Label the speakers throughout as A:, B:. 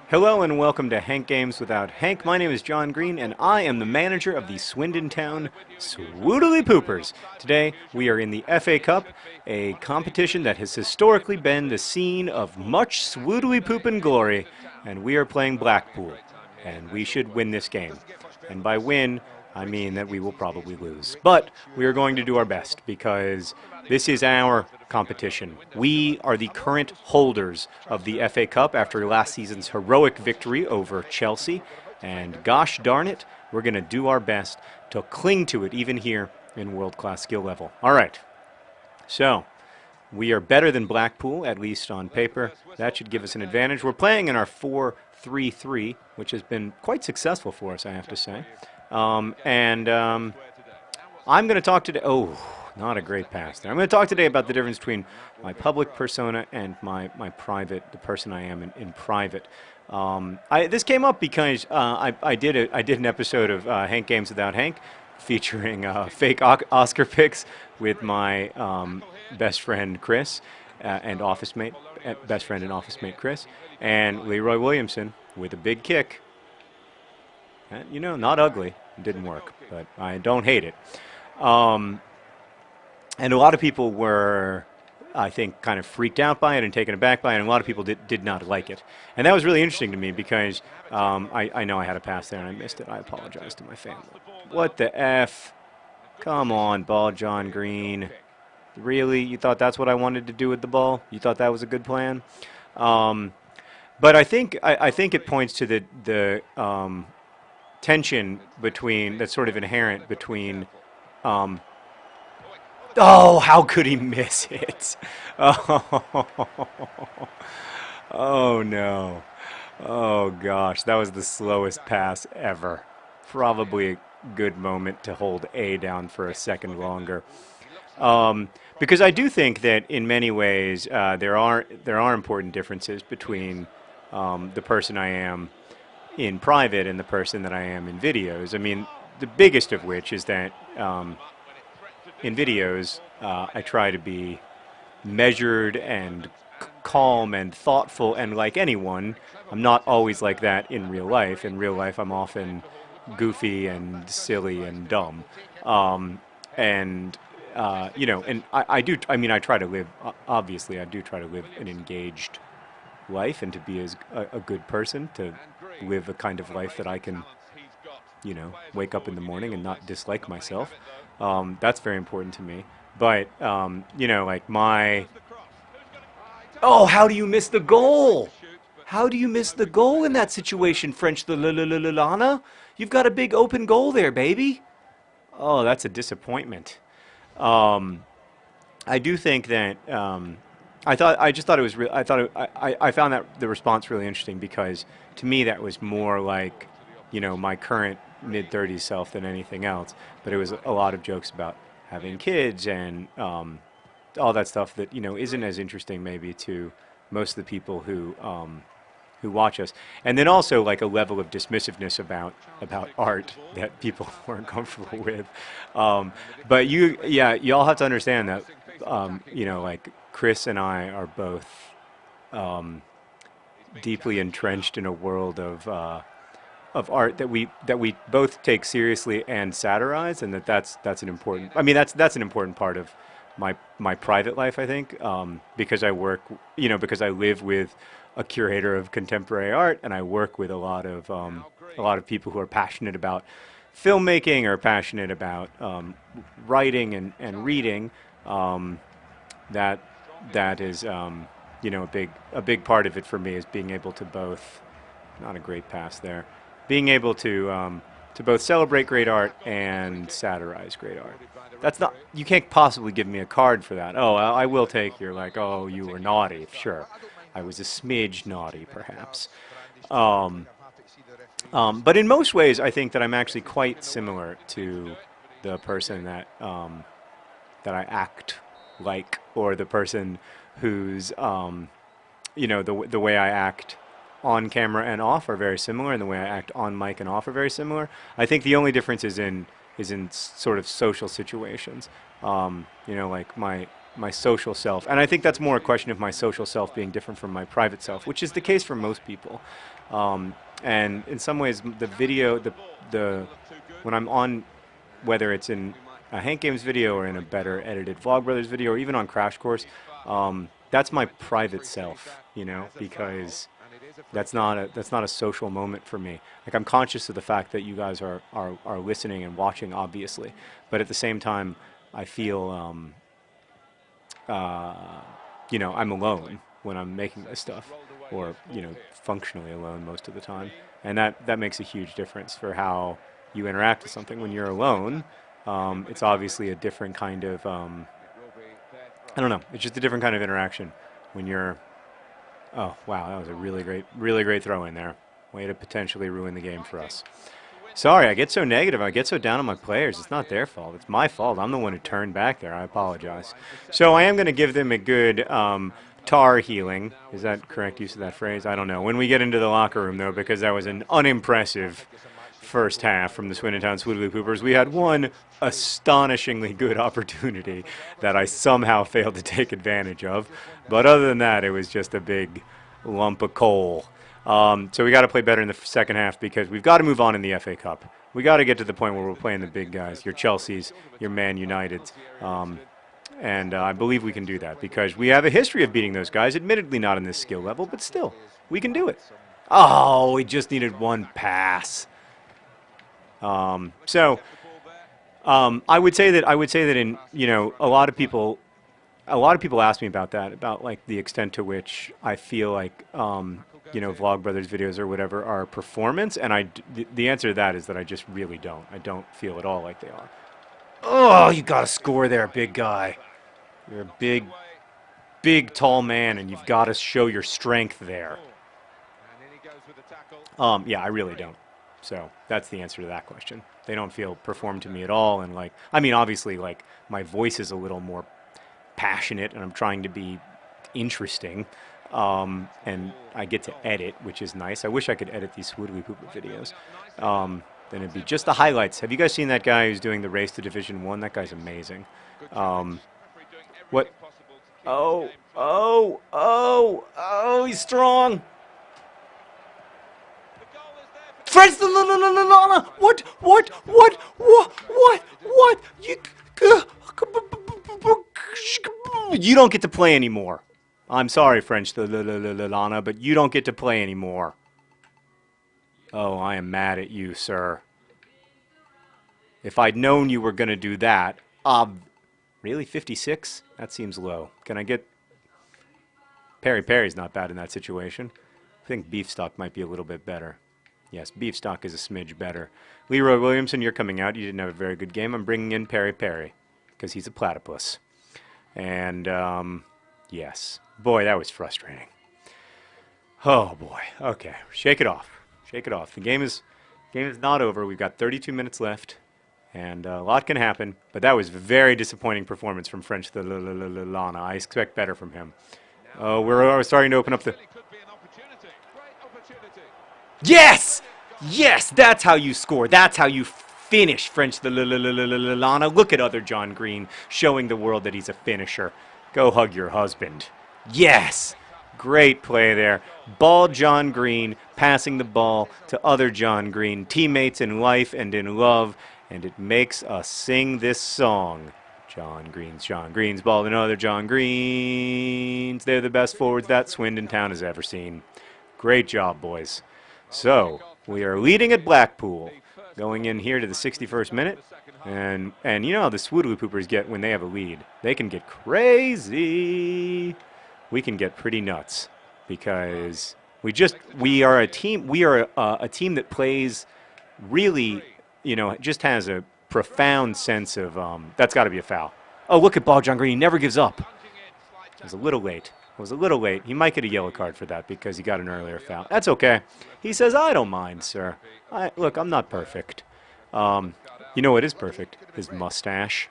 A: Hello and welcome to Hank Games Without Hank. My name is John Green and I am the manager of the Swindon Town Swoodily Poopers. Today we are in the FA Cup, a competition that has historically been the scene of much swoodily poopin' glory, and we are playing Blackpool, and we should win this game. And by win, I mean that we will probably lose. But we are going to do our best because this is our competition. We are the current holders of the FA Cup after last season's heroic victory over Chelsea. And gosh darn it, we're going to do our best to cling to it even here in world-class skill level. All right. So, we are better than Blackpool, at least on paper. That should give us an advantage. We're playing in our 4-3-3, which has been quite successful for us, I have to say. I'm going to talk today. Oh, not a great pass there. I'm going to talk today about the difference between my public persona and my private, the person I am in private. This came up because I did an episode of Hank Games Without Hank, featuring fake Oscar picks with my best friend Chris and office mate, Chris, and Leroy Williamson with a big kick. You know, not ugly. It didn't work, but I don't hate it. And a lot of people were, I think, kind of freaked out by it and taken aback by it, and a lot of people did not like it. And that was really interesting to me because I know I had a pass there and I missed it. I apologize to my family. What the F? Come on, ball, John Green. Really? You thought that's what I wanted to do with the ball? You thought that was a good plan? But I think it points to the tension that's sort of inherent between. Oh, how could he miss it? Oh no. Oh gosh, that was the slowest pass ever. Probably a good moment to hold A down for a second longer. Because I do think that in many ways there are important differences between the person I am in private and the person that I am in videos. I mean, the biggest of which is that in videos I try to be measured and calm and thoughtful, and like anyone, I'm not always like that in real life. In real life, I'm often goofy and silly and dumb. And you know, and I do. I mean, I try to live. Obviously, I do try to live an engaged life and to be a good person, to live a kind of life that I can, you know, wake up in the morning and not dislike myself. That's very important to me. But you know, like oh, how do you miss the goal? How do you miss the goal in that situation, French Lana? You've got a big open goal there, baby. Oh, that's a disappointment. I do think that I just thought it was real. I found that the response really interesting because to me that was more like, you know, my current mid-30s self than anything else. But it was a lot of jokes about having kids and all that stuff that, you know, isn't as interesting maybe to most of the people who watch us. And then also like a level of dismissiveness about art that people weren't comfortable with. But you all have to understand that, you know, like Chris and I are both deeply entrenched in a world of art that we both take seriously and satirize, and that's an important. I mean, that's an important part of my private life, I think, because I work, you know, because I live with a curator of contemporary art, and I work with a lot of people who are passionate about filmmaking or passionate about writing and reading. That is, you know, a big part of it for me is being able to both. Not a great pass there. Being able to both celebrate great art and satirize great art. That's not. You can't possibly give me a card for that. Oh, I will take your, like, oh, you were naughty. Sure, I was a smidge naughty, perhaps. But in most ways, I think that I'm actually quite similar to the person that I act like, or the person who's, you know, the way I act on camera and off are very similar, and the way I act on mic and off are very similar. I think the only difference is in sort of social situations. You know, like my social self, and I think that's more a question of my social self being different from my private self, which is the case for most people. And in some ways, the video, the when I'm on, whether it's in a Hank Games video or in a better edited Vlogbrothers video or even on Crash Course, that's my private self, you know, because that's not a social moment for me. Like I'm conscious of the fact that you guys are listening and watching, obviously, but at the same time, I feel you know, I'm alone when I'm making this stuff, or you know, functionally alone most of the time, and that makes a huge difference for how you interact with something. When you're alone, it's obviously a different kind of I don't know. It's just a different kind of interaction when you're. Oh wow, that was a really great throw in there. Way to potentially ruin the game for us. Sorry, I get so negative. I get so down on my players. It's not their fault. It's my fault. I'm the one who turned back there. I apologize. So I am going to give them a good tar healing. Is that correct use of that phrase? I don't know. When we get into the locker room, though, because that was an unimpressive first half from the Swindon Town Swoodly Poopers, we had one astonishingly good opportunity that I somehow failed to take advantage of. But other than that, it was just a big lump of coal. So we got to play better in the second half because we've got to move on in the FA Cup. We got to get to the point where we're playing the big guys, your Chelseas, your Man Uniteds, and I believe we can do that because we have a history of beating those guys. Admittedly, not in this skill level, but still, we can do it. Oh, we just needed one pass. I would say that in a lot of people ask me about that, about like the extent to which I feel like Vlogbrothers videos or whatever are performance, and the answer to that is that I just really don't. I don't feel at all like they are. Oh, you got to score there, big guy. You're a big, tall man, and you've got to show your strength there. Yeah, I really don't. So that's the answer to that question. They don't feel performed to me at all, and like, I mean, obviously, like my voice is a little more passionate, and I'm trying to be interesting. And I get to edit, which is nice. I wish I could edit these Swoodly Pooper videos. Then it'd be just the highlights. Have you guys seen that guy who's doing the race to Division 1? That guy's amazing. What? Oh, he's strong. French the Lana! What? You don't get to play anymore. I'm sorry, French the Lana, but you don't get to play anymore. Oh, I am mad at you, sir. If I'd known you were going to do that, really, 56? That seems low. Can I get... Perry's not bad in that situation. I think Beefstock might be a little bit better. Yes, Beefstock is a smidge better. Leroy Williamson, you're coming out. You didn't have a very good game. I'm bringing in Perry, because he's a platypus. And, yes. Boy, that was frustrating. Oh, boy. Okay, shake it off. Shake it off. The game is not over. We've got 32 minutes left, and a lot can happen. But that was a very disappointing performance from French the Lana. I expect better from him. Oh, we're starting to open up the... Yes! Yes, that's how you score. That's how you finish, French the Lana. Look at other John Green showing the world that he's a finisher. Go hug your husband. Yes! Great play there. Ball John Green, passing the ball to other John Green, teammates in life and in love, and it makes us sing this song. John Green's ball to other John Greens. They're the best forwards that Swindon Town has ever seen. Great job, boys. So, we are leading at Blackpool, going in here to the 61st minute, and you know how the Swoodly Poopers get when they have a lead. They can get crazy. We can get pretty nuts, because we are a team that plays really, just has a profound sense of, that's got to be a foul. Oh, look at ball John Green, he never gives up. It was a little late. He might get a yellow card for that because he got an earlier foul. That's okay. He says, I don't mind, sir. Look, I'm not perfect. You know what is perfect? His mustache.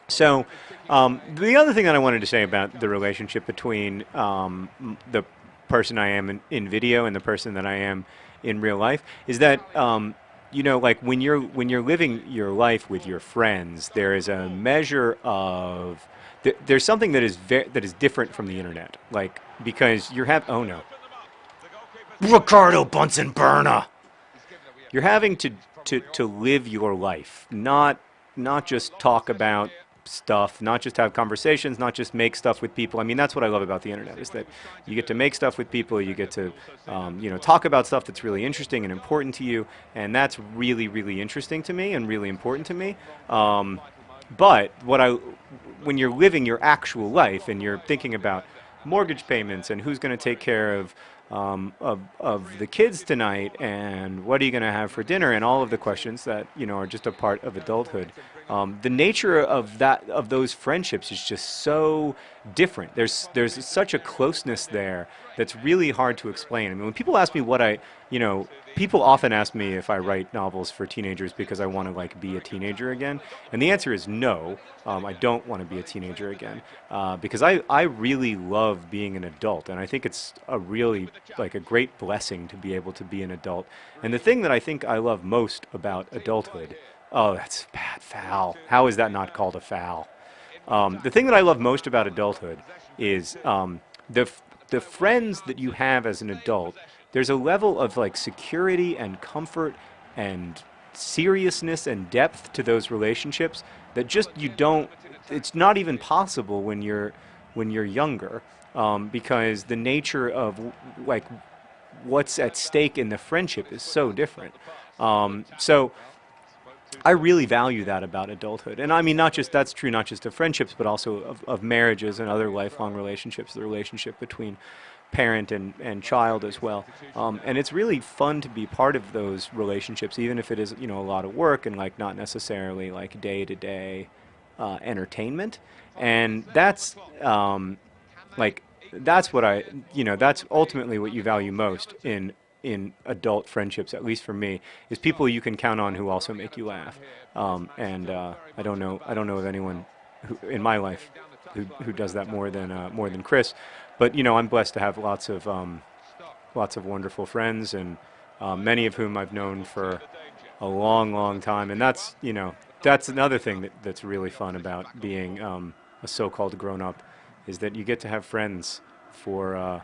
A: So, the other thing that I wanted to say about the relationship between the person I am in video and the person that I am in real life is that, like when you're living your life with your friends, there is a measure of... There's something that is different from the internet, like, because oh no. Ricardo Bunsen Burna. You're having to live your life, not just talk about stuff, not just have conversations, not just make stuff with people. I mean, that's what I love about the internet is that you get to make stuff with people, you get to talk about stuff that's really interesting and important to you, and that's really really interesting to me and really important to me. But when you're living your actual life and you're thinking about mortgage payments and who's going to take care of the kids tonight and what are you going to have for dinner and all of the questions that are just a part of adulthood. The nature of those friendships is just so different. There's such a closeness there that's really hard to explain. I mean, when people ask me people often ask me if I write novels for teenagers because I want to be a teenager again, and the answer is no. I don't want to be a teenager again because I really love being an adult, and I think it's a really a great blessing to be able to be an adult. And the thing that I think I love most about adulthood, oh, that's bad foul. How is that not called a foul? The thing that I love most about adulthood is the friends that you have as an adult. There's a level of security and comfort and seriousness and depth to those relationships that just you don't. It's not even possible when you're younger, because the nature of what's at stake in the friendship is so different. So I really value that about adulthood. And I mean, that's true not just of friendships, but also of marriages and other lifelong relationships, the relationship between parent and child as well. And it's really fun to be part of those relationships, even if it is, a lot of work and not necessarily day-to-day entertainment. And that's that's what that's ultimately what you value most in adult friendships, at least for me, is people you can count on who also make you laugh. I don't know of anyone in my life who does that more than Chris. But I'm blessed to have lots of wonderful friends, and many of whom I've known for a long, long time. And that's another thing that's really fun about being a so-called grown-up, is that you get to have friends for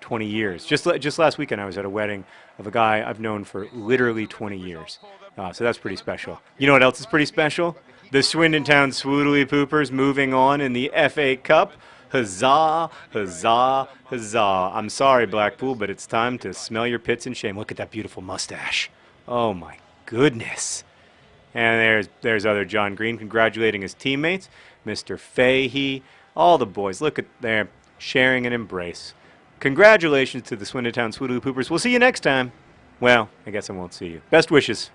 A: 20 years. Just last weekend, I was at a wedding of a guy I've known for literally 20 years. So that's pretty special. You know what else is pretty special? The Swindon Town Swoodly Poopers moving on in the FA Cup. Huzzah, huzzah, huzzah. I'm sorry, Blackpool, but it's time to smell your pits in shame. Look at that beautiful mustache. Oh, my goodness. And there's other John Green congratulating his teammates, Mr. Fahey, all the boys. Look at there, sharing an embrace. Congratulations to the Swindon Town Swoodly Poopers. We'll see you next time. Well, I guess I won't see you. Best wishes.